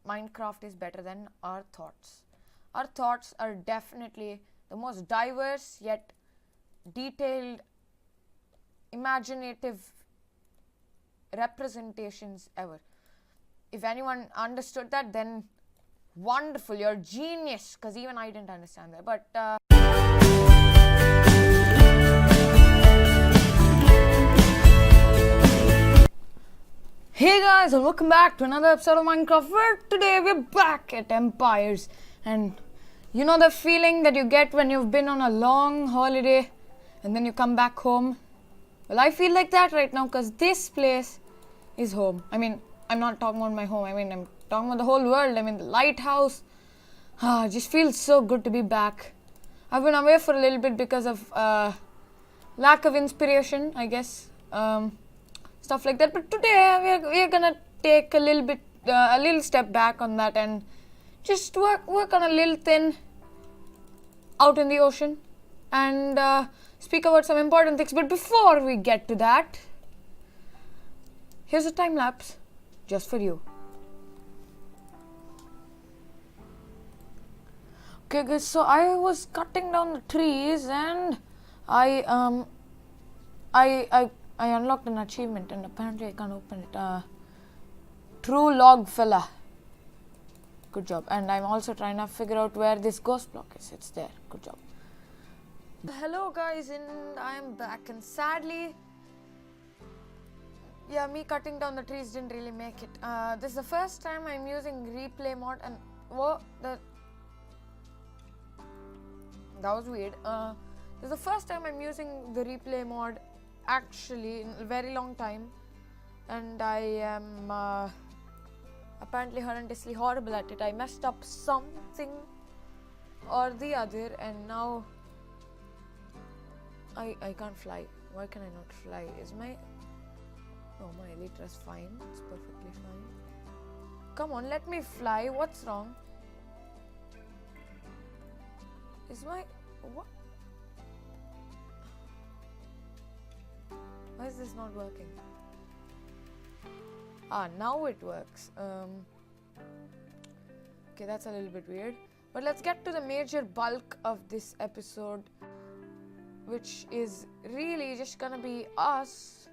Minecraft is better than our thoughts. Our thoughts are definitely the most diverse yet detailed, imaginative representations ever. If anyone understood that, then wonderful, you're genius, because even I didn't understand that. But hey guys, and welcome back to another episode of Minecraft, where today we're back at Empires. And you know the feeling that you get when you've been on a long holiday and then you come back home? Well, I feel like that right now because this place is home. I mean, I'm not talking about my home. I mean, I'm talking about the whole world. I mean, the lighthouse. It just feels so good to be back. I've been away for a little bit because of lack of inspiration, I guess. Stuff like that. But today we're gonna take a little step back on that and just work on a little thing out in the ocean and speak about some important things. But before we get to that, here's a time lapse just for you. Okay guys, so I was cutting down the trees and I unlocked an achievement and apparently I can't open it. True log fella. Good job. And I'm also trying to figure out where this ghost block is. It's there. Good job. Hello guys, and I'm back, and sadly, yeah, me cutting down the trees didn't really make it. This is the first time I'm using replay mod, and that was weird. This is the first time I'm using the replay mod actually in a very long time, and I am apparently horrendously horrible at it. I messed up something or the other, and now I can't fly. Why can I not fly? My elytra is fine. It's perfectly fine. Come on, let me fly. What's wrong? What? Why is this not working? Now it works. Okay, that's a little bit weird. But let's get to the major bulk of this episode, which is really just gonna be us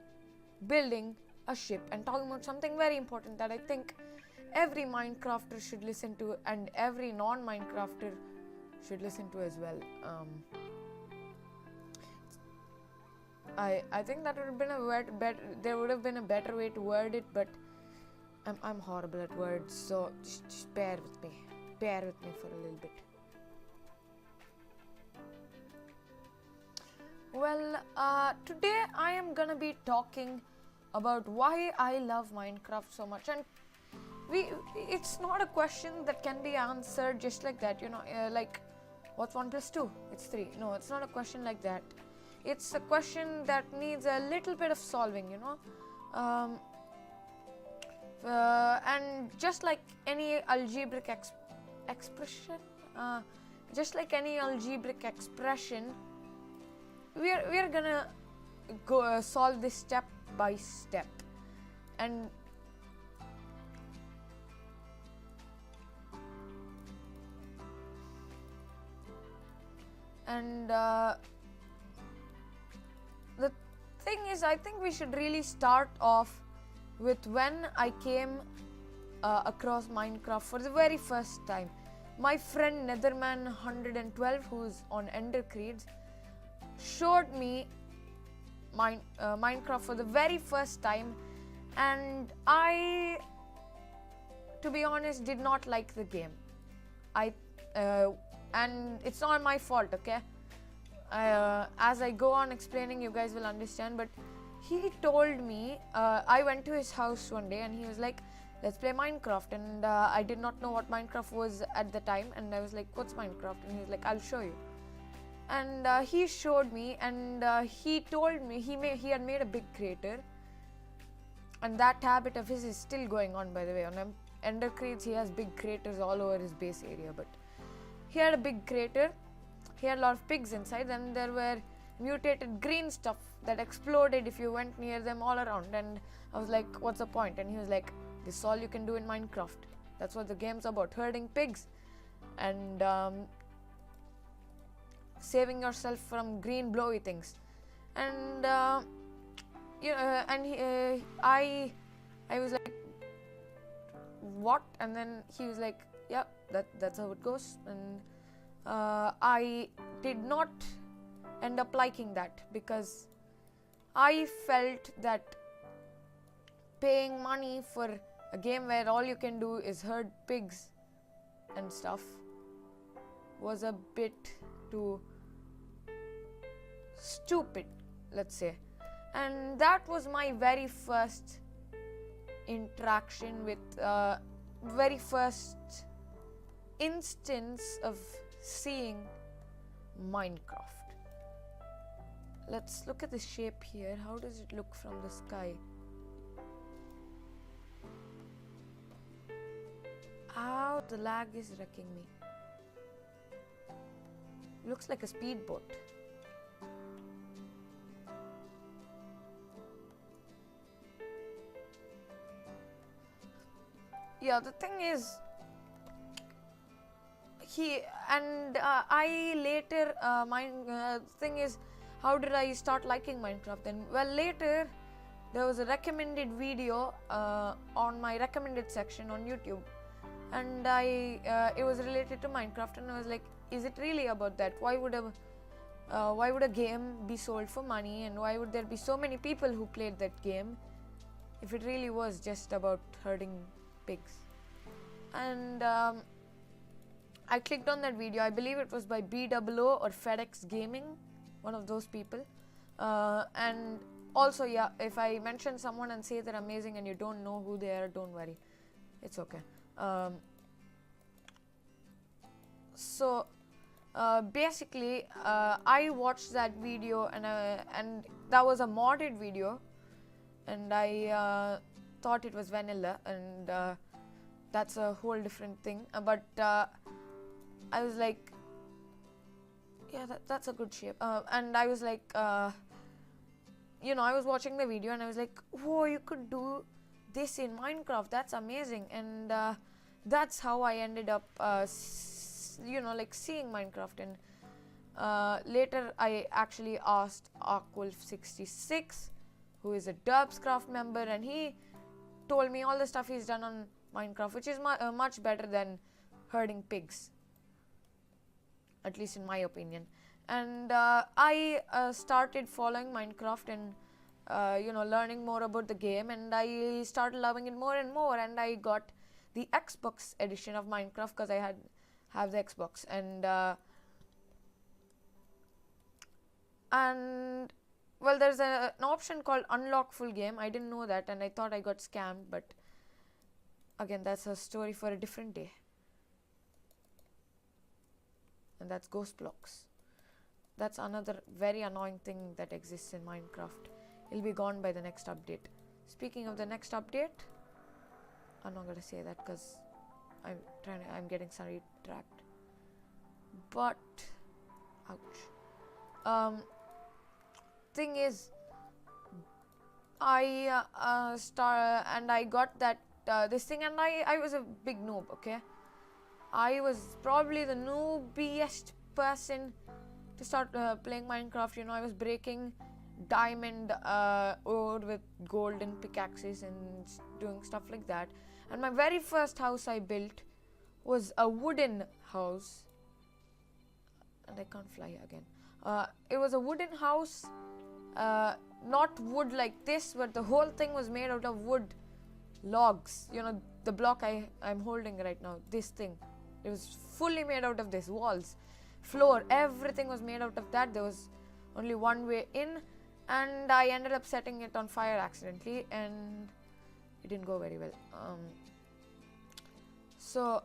building a ship and talking about something very important that I think every Minecrafter should listen to, and every non-Minecrafter should listen to as well. I think that would have been there would have been a better way to word it, but I'm horrible at words, so just bear with me for a little bit. Well, today I am gonna be talking about why I love Minecraft so much, and it's not a question that can be answered just like that, like what's 1 + 2? It's 3. No, it's not a question like that. It's a question that needs a little bit of solving, and just like any algebraic expression, we're gonna go solve this step by step, and the thing is, I think we should really start off with when I came across Minecraft for the very first time. My friend Netherman112, who's on Ender Creeds, showed me Minecraft for the very first time, and I, to be honest, did not like the game. And it's not my fault, okay? As I go on explaining, you guys will understand. But he told me, I went to his house one day and he was like, let's play Minecraft, and I did not know what Minecraft was at the time, and I was like, what's Minecraft? And he was like, I'll show you. And he showed me, and he told me he had made a big crater, and that habit of his is still going on, by the way. On Ender Creeds, he has big craters all over his base area, but he had a big crater. He had a lot of pigs inside, and there were mutated green stuff that exploded if you went near them all around. And I was like, what's the point? And he was like, this is all you can do in Minecraft. That's what the game's about, herding pigs and saving yourself from green blowy things. And I was like, what? And then he was like, yeah, that's how it goes. And I did not end up liking that, because I felt that paying money for a game where all you can do is herd pigs and stuff was a bit too stupid, let's say. And that was my very first interaction with very first instance of seeing Minecraft. Let's look at the shape here. How does it look from the sky? Ow, the lag is wrecking me. Looks like a speedboat. Yeah, the thing is, I later, thing is, how did I start liking Minecraft then? Well, later, there was a recommended video on my recommended section on YouTube. And it was related to Minecraft, and I was like, is it really about that? Why would a game be sold for money, and why would there be so many people who played that game if it really was just about herding pigs? And I clicked on that video. I believe it was by BOO or FedEx Gaming, one of those people. And also, yeah, if I mention someone and say they're amazing and you don't know who they are, don't worry, it's okay. So basically, I watched that video, and that was a modded video, and I thought it was vanilla, and that's a whole different thing. But I was like, yeah, that's a good shape. And I was like, I was watching the video, and I was like, whoa, you could do this in Minecraft, that's amazing. And that's how I ended up seeing Minecraft. And later I actually asked Arkwolf66, who is a Derpscraft member, and he told me all the stuff he's done on Minecraft, which is much better than herding pigs, at least in my opinion. And I started following Minecraft and learning more about the game, and I started loving it more and more. And I got the Xbox edition of Minecraft because I have the Xbox. And well, there's an option called unlock full game. I didn't know that, and I thought I got scammed, but again, that's a story for a different day. And that's ghost blocks. That's another very annoying thing that exists in Minecraft. It'll be gone by the next update. Speaking of the next update, I'm not gonna say that because I'm getting sidetracked. But ouch. Thing is, I got that this thing, and I was a big noob. Okay, I was probably the noobiest person to start playing Minecraft. I was breaking diamond ore with golden pickaxes and doing stuff like that. And my very first house I built was a wooden house, and I can't fly again. It was a wooden house, not wood like this, but the whole thing was made out of wood logs. The block I'm holding right now, this thing, it was fully made out of this. Walls, floor, everything was made out of that. There was only one way in, and I ended up setting it on fire accidentally, and it didn't go very well. So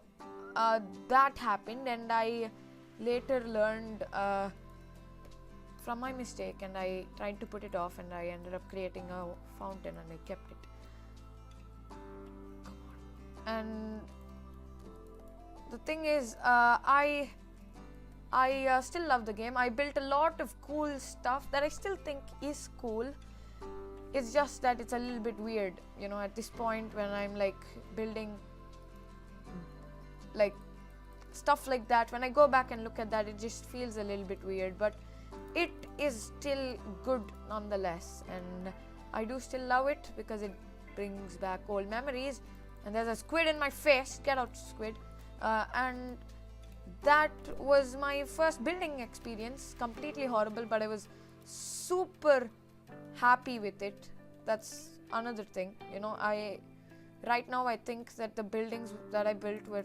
that happened, and I later learned from my mistake, and I tried to put it off, and I ended up creating a fountain, and I kept it. Come on. And the thing is, I still love the game. I built a lot of cool stuff that I still think is cool. It's just that it's a little bit weird, at this point when I'm like building like stuff like that. When I go back and look at that, it just feels a little bit weird, but it is still good nonetheless, and I do still love it because it brings back old memories. And there's a squid in my face. Get out, squid. And that was my first building experience. Completely horrible, but I was super happy with it. That's another thing, you know. Right now I think that the buildings that I built were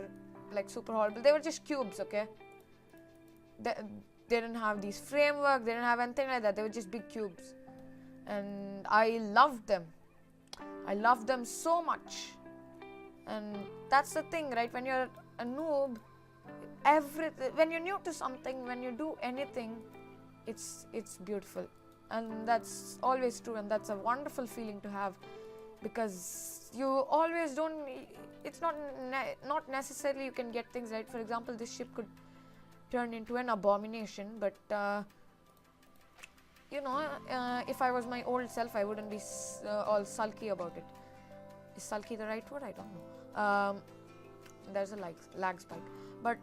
like super horrible. They were just cubes, okay? They didn't have these framework, they didn't have anything like that. They were just big cubes, and I loved them. I loved them so much. And that's the thing, right? When you're a noob, when you're new to something, when you do anything, it's beautiful, and that's always true, and that's a wonderful feeling to have, because you always don't. It's not necessarily you can get things right. For example, this ship could turn into an abomination, but you know, if I was my old self, I wouldn't be all sulky about it. Is sulky the right word? I don't know. There's a lag spike, but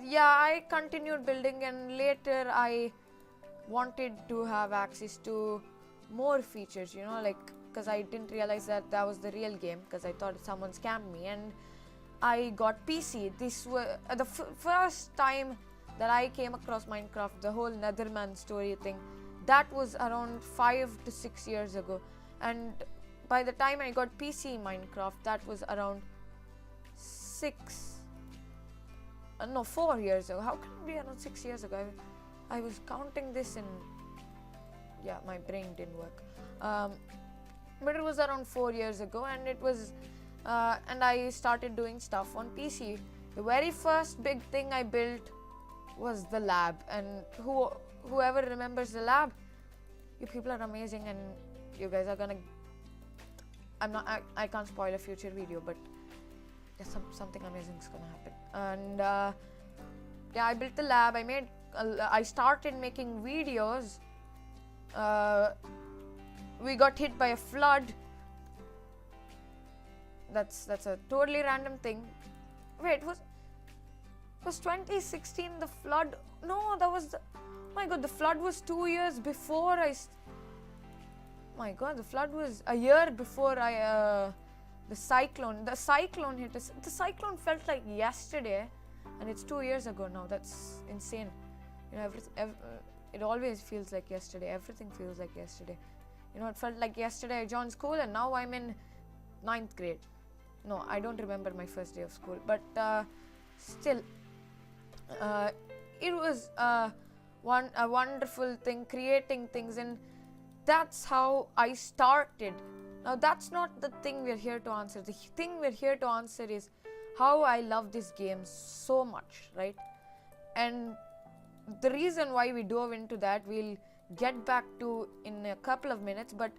yeah, I continued building, and later I wanted to have access to more features, you know, like, because I didn't realize that was the real game, because I thought someone scammed me, and I got PC. This was the first time that I came across Minecraft, the whole Netherman story thing. That was around 5 to 6 years ago, and by the time I got PC Minecraft, that was around 4 years ago. How can it be around 6 years ago? I was counting this, and yeah, my brain didn't work. But it was around 4 years ago, and it was, and I started doing stuff on PC. The very first big thing I built was the lab, and whoever remembers the lab, you people are amazing, and you guys are gonna. I can't spoil a future video, but something amazing is gonna happen. And yeah, I built the lab. I started making videos. We got hit by a flood. That's a totally random thing. Wait, was 2016 the flood? No, that was my god, the flood was 2 years before my god, the flood was a year before the cyclone hit us. The cyclone felt like yesterday, and it's 2 years ago now. That's insane. You know, it always feels like yesterday. Everything feels like yesterday. You know, it felt like yesterday I joined school, and now I'm in 9th grade. No, I don't remember my first day of school, but still, it was a wonderful thing, creating things, and that's how I started. Now, that's not the thing we're here to answer. The thing we're here to answer is how I love this game so much, right? And the reason why we dove into that, we'll get back to in a couple of minutes, but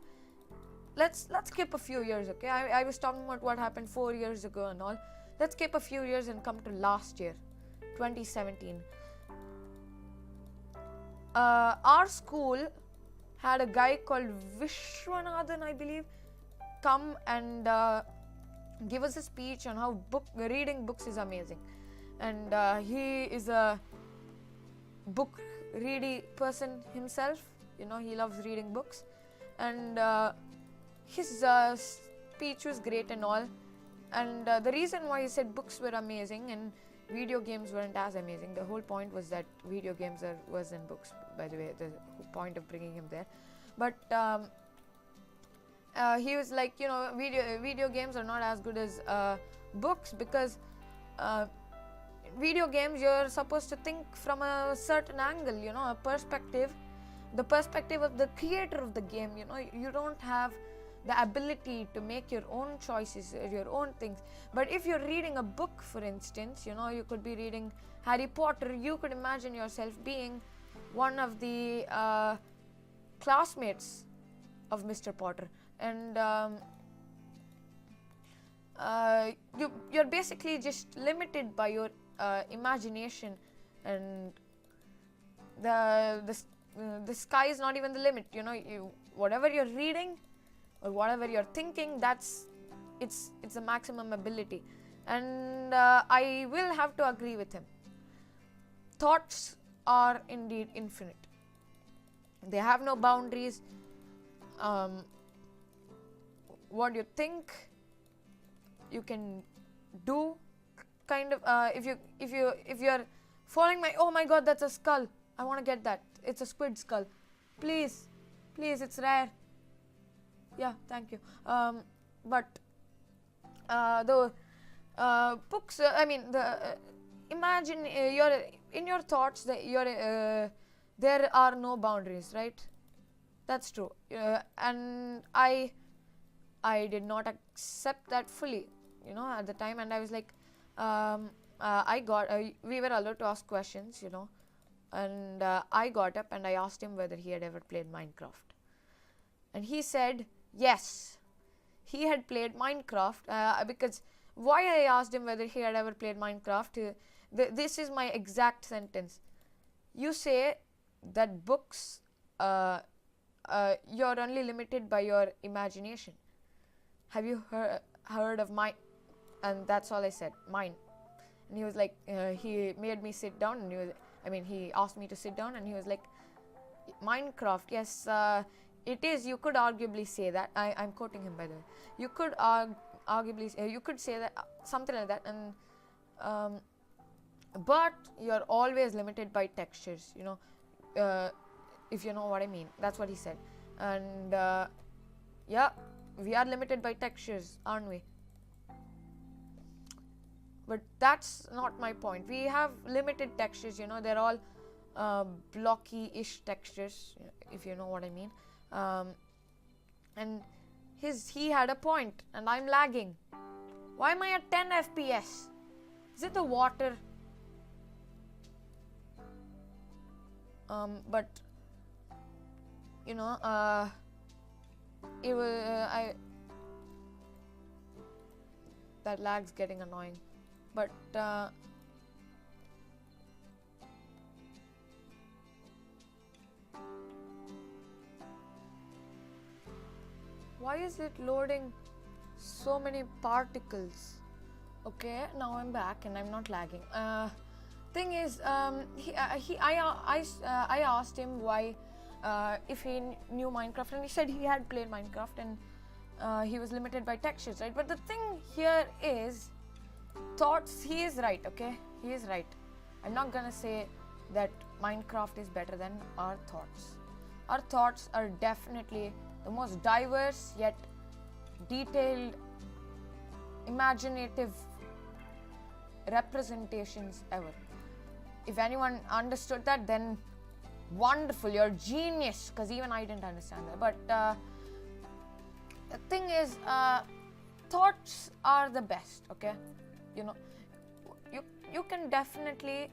let's skip a few years, okay? I was talking about what happened 4 years ago and all. Let's skip a few years and come to last year, 2017. Our school had a guy called Vishwanathan, I believe, come and give us a speech on how reading books is amazing. And he is a book ready person himself. You know, he loves reading books, and his speech was great and all. And the reason why he said books were amazing and video games weren't as amazing, the whole point was that video games are worse than books, by the way, the point of bringing him there. But he was like, you know, video games are not as good as books, because video games, you're supposed to think from a certain angle, you know, a perspective, the perspective of the creator of the game. You know, you don't have the ability to make your own choices or your own things. But if you're reading a book, for instance, you know, you could be reading Harry Potter, you could imagine yourself being one of the classmates of Mr. Potter, and you're basically just limited by your imagination, and the sky is not even the limit. You know, whatever you're reading or whatever you're thinking, that's it's the maximum ability, and I will have to agree with him. Thoughts are indeed infinite. They have no boundaries. What you think, you can do. Kind of. If you're following my, oh my god, that's a skull. I want to get that. It's a squid skull. Please, it's rare. Yeah, thank you. But the books. I mean, the imagine you're in your thoughts that you're there are no boundaries, right? That's true. And I did not accept that fully, at the time, and I was like, we were allowed to ask questions, and I got up and I asked him whether he had ever played Minecraft, and he said yes, he had played Minecraft. Because why I asked him whether he had ever played Minecraft, this is my exact sentence. You say that books, you're only limited by your imagination. Have you heard of mine? And that's all I said, mine. And he was like, he made me sit down, and he asked me to sit down, and he was like, Minecraft, yes, it is. You could arguably say that. I'm quoting him, by the way. You could arguably, you could say that, something like that, and but you're always limited by textures, if you know what I mean. That's what he said. And yeah, we are limited by textures, aren't we? But that's not my point. We have limited textures, they're all blocky-ish textures, if you know what I mean. And he had a point, and I'm lagging. Why am I at 10 FPS? Is it the water? But it was that lag's getting annoying. But why is it loading so many particles? Okay, now I'm back and I'm not lagging. Thing is, I asked him why, if he knew Minecraft, and he said he had played Minecraft, and he was limited by textures, right? But the thing here is, thoughts. He is right, okay? He is right. I'm not gonna say that Minecraft is better than our thoughts. Our thoughts are definitely the most diverse yet detailed, imaginative representations ever. If anyone understood that, then wonderful, you're genius, because even I didn't understand that. But the thing is, thoughts are the best, okay? You can definitely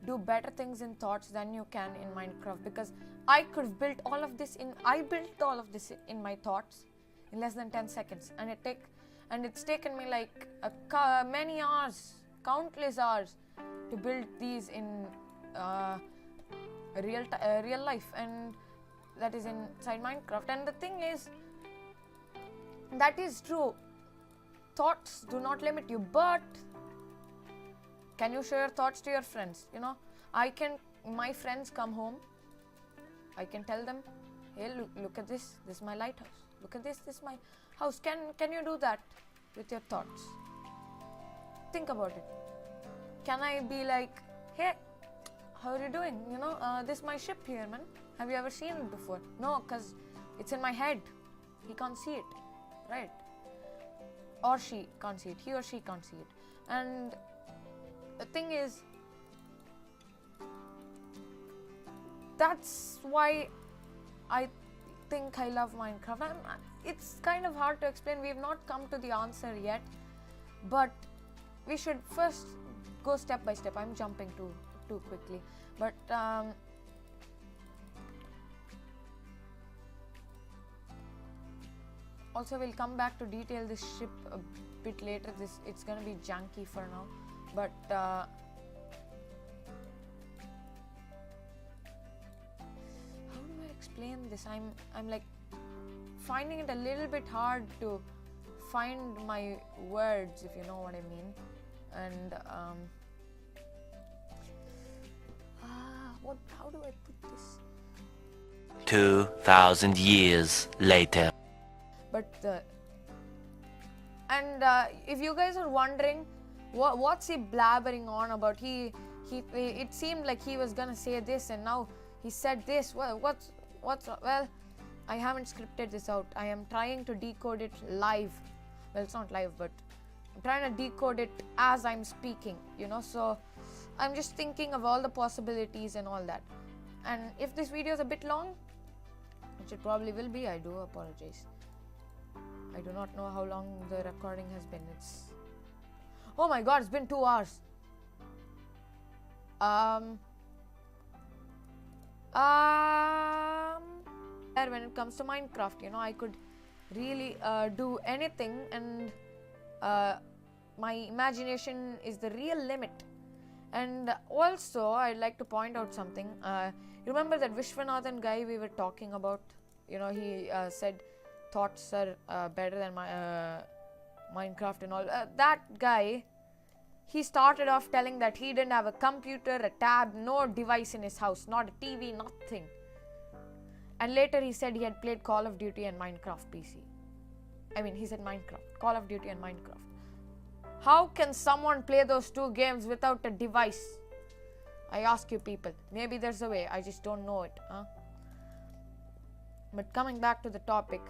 do better things in thoughts than you can in Minecraft, because I could have built all of this in my thoughts in less than 10 seconds, and it's taken me like many hours, countless hours, to build these in real life, and that is inside Minecraft. And the thing is, that is true. Thoughts do not limit you, but can you share thoughts to your friends? My friends come home, I can tell them, hey, look at this is my lighthouse. Look at this is my house. Can you do that with your thoughts? Think about it. Can I be like, hey, how are you doing? This is my ship here, man. Have you ever seen it before? No, because it's in my head. He can't see it, right? Or she can't see it. He or she can't see it. And the thing is, that's why I think I love Minecraft. It's kind of hard to explain. We've not come to the answer yet, but we should first go step by step. I'm jumping too quickly, but also we'll come back to detail this ship a bit later. It's gonna be janky for now, but how do I explain this? I'm like finding it a little bit hard to find my words, if you know what I mean. And how do I put this? 2,000 years later. But if you guys are wondering what's he blabbering on about, it seemed like he was gonna say this and now he said this. Well, I haven't scripted this out. I am trying to decode it live. Well, it's not live, but I'm trying to decode it as I'm speaking, you know. So I'm just thinking of all the possibilities and all that. And if this video is a bit long, which it probably will be, I do apologize. I do not know how long the recording has been. Oh my god, it's been 2 hours. When it comes to Minecraft, you know, I could really do anything, and my imagination is the real limit. And also, I'd like to point out something. Remember that Vishwanathan guy we were talking about? You know, he said thoughts are better than Minecraft and all. That guy, he started off telling that he didn't have a computer, a tab, no device in his house, not a TV, nothing. And later he said he had played Call of Duty and Minecraft PC. I mean, he said Minecraft, Call of Duty and Minecraft. How can someone play those two games without a device? I ask you people. Maybe there's a way, I just don't know it. But coming back to the topic,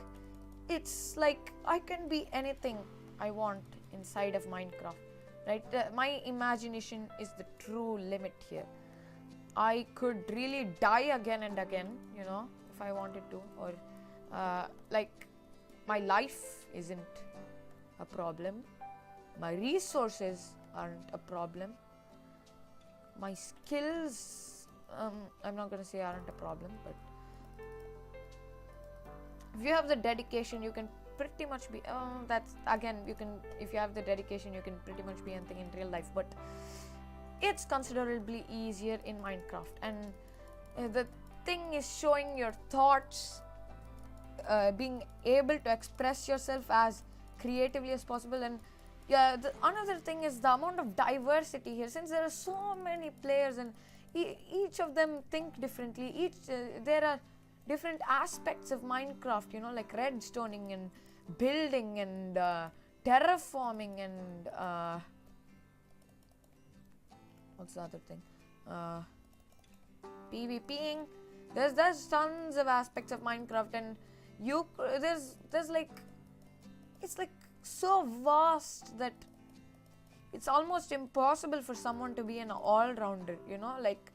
it's like I can be anything I want inside of Minecraft, right? My imagination is the true limit here. I could really die again and again, you know, if I wanted to, or like my life isn't a problem. My resources aren't a problem. My skills, I'm not going to say aren't a problem, but if you have the dedication, you can pretty much be, that's again, you can, if you have the dedication, you can pretty much be anything in real life, but it's considerably easier in Minecraft. And the thing is showing your thoughts, being able to express yourself as creatively as possible. And yeah, another thing is the amount of diversity here, since there are so many players and each of them think differently. There are different aspects of Minecraft, you know, like redstoning and building and terraforming and what's the other thing? PvPing. There's tons of aspects of Minecraft, and there's like, it's like so vast that it's almost impossible for someone to be an all-rounder, you know. Like,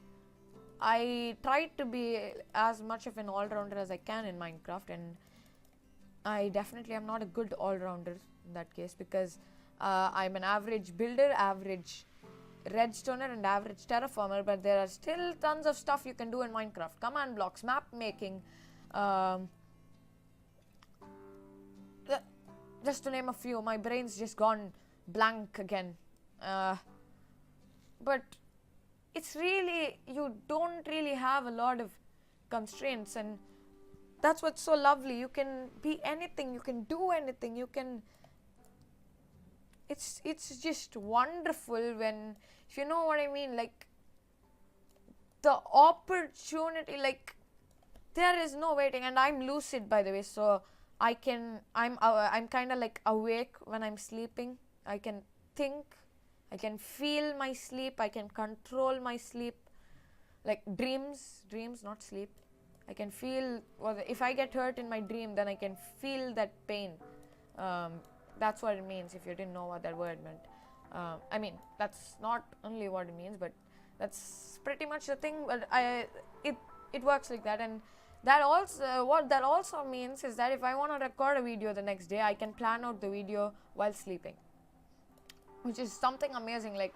I tried to be as much of an all-rounder as I can in Minecraft, and I definitely am not a good all-rounder in that case, because I'm an average builder, average redstoner, and average terraformer. But there are still tons of stuff you can do in Minecraft. Command blocks, map making, just to name a few. My brain's just gone blank again. But it's really, you don't really have a lot of constraints, and that's what's so lovely. You can be anything, you can do anything, you can, it's just wonderful when, if you know what I mean, like the opportunity, like there is no waiting. And I'm lucid, by the way, so I'm kind of like awake when I'm sleeping. I can think, I can feel my sleep, I can control my sleep, like dreams, not sleep. I can feel, if I get hurt in my dream, then I can feel that pain. That's what it means, if you didn't know what that word meant. I mean, that's not only what it means, but that's pretty much the thing. But it works like that. And that also, what that also means is that if I want to record a video the next day, I can plan out the video while sleeping, which is something amazing. Like,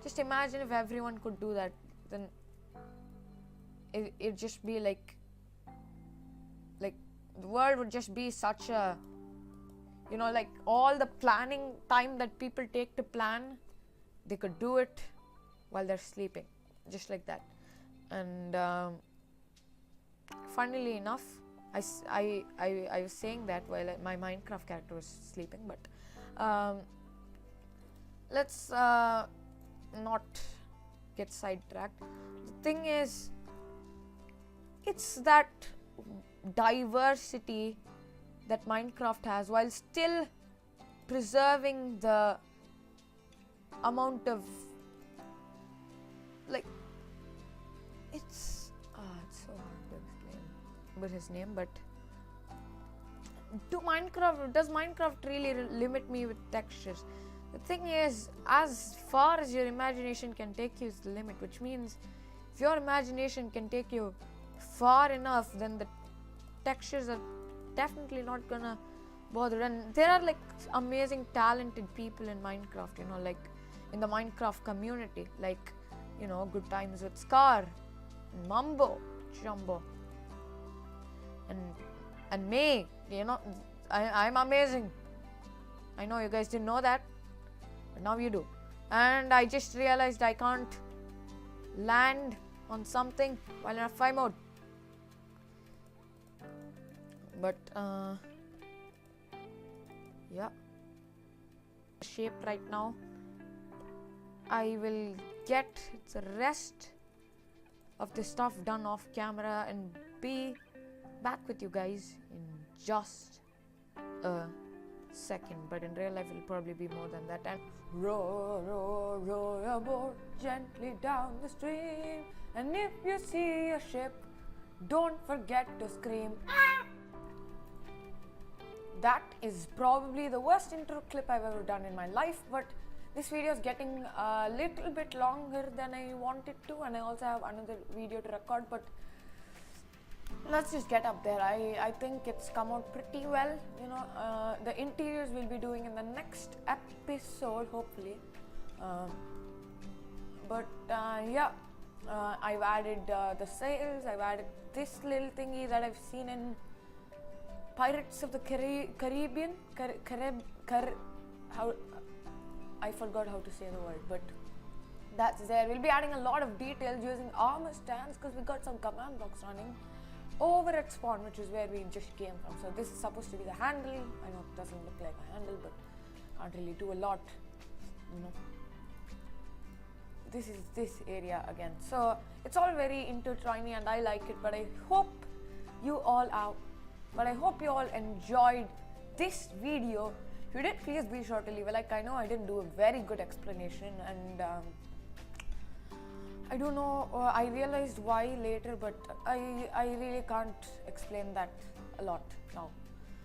just imagine if everyone could do that, then it'd just be like the world would just be such a, you know, like all the planning time that people take to plan, they could do it while they're sleeping, just like that. And funnily enough, I was saying that while my Minecraft character was sleeping, but let's not get sidetracked. The thing is, it's that diversity that Minecraft has while still preserving the amount of like it's so hard to explain with his name, but does Minecraft really limit me with textures? The thing is, as far as your imagination can take you is the limit, which means if your imagination can take you far enough, then the textures are definitely not gonna bother. And there are like amazing talented people in Minecraft, you know, like in the Minecraft community, like, you know, Good Times with Scar, Mumbo Jumbo, and me, you know, I'm amazing. I know you guys didn't know that, but now you do. And I just realized I can't land on something while in F5 mode. But yeah, shape right now. I will get the rest of the stuff done off camera and be back with you guys in just a second. But in real life, it'll probably be more than that. And row, row, row your boat gently down the stream. And if you see a ship, don't forget to scream. Ah! That is probably the worst intro clip I've ever done in my life, but this video is getting a little bit longer than I wanted to, and I also have another video to record, but let's just get up there. I think it's come out pretty well, you know. The interiors we'll be doing in the next episode, hopefully. Yeah, I've added the sails, I've added this little thingy that I've seen in Pirates of the Caribbean. I forgot how to say the word, but that's there. We'll be adding a lot of details using armor stands because we got some command blocks running over at spawn, which is where we just came from. So this is supposed to be the handle. I know it doesn't look like a handle, but can't really do a lot, you know. This is this area again. So it's all very intertwined and I like it, but I hope you all enjoyed this video. If you did, please be sure to leave a like. I know I didn't do a very good explanation, and I don't know, I realized why later, but I really can't explain that a lot now.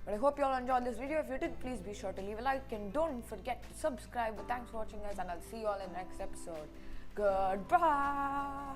But I hope you all enjoyed this video. If you did, please be sure to leave a like and don't forget to subscribe. But thanks for watching, guys, and I'll see you all in the next episode. Goodbye.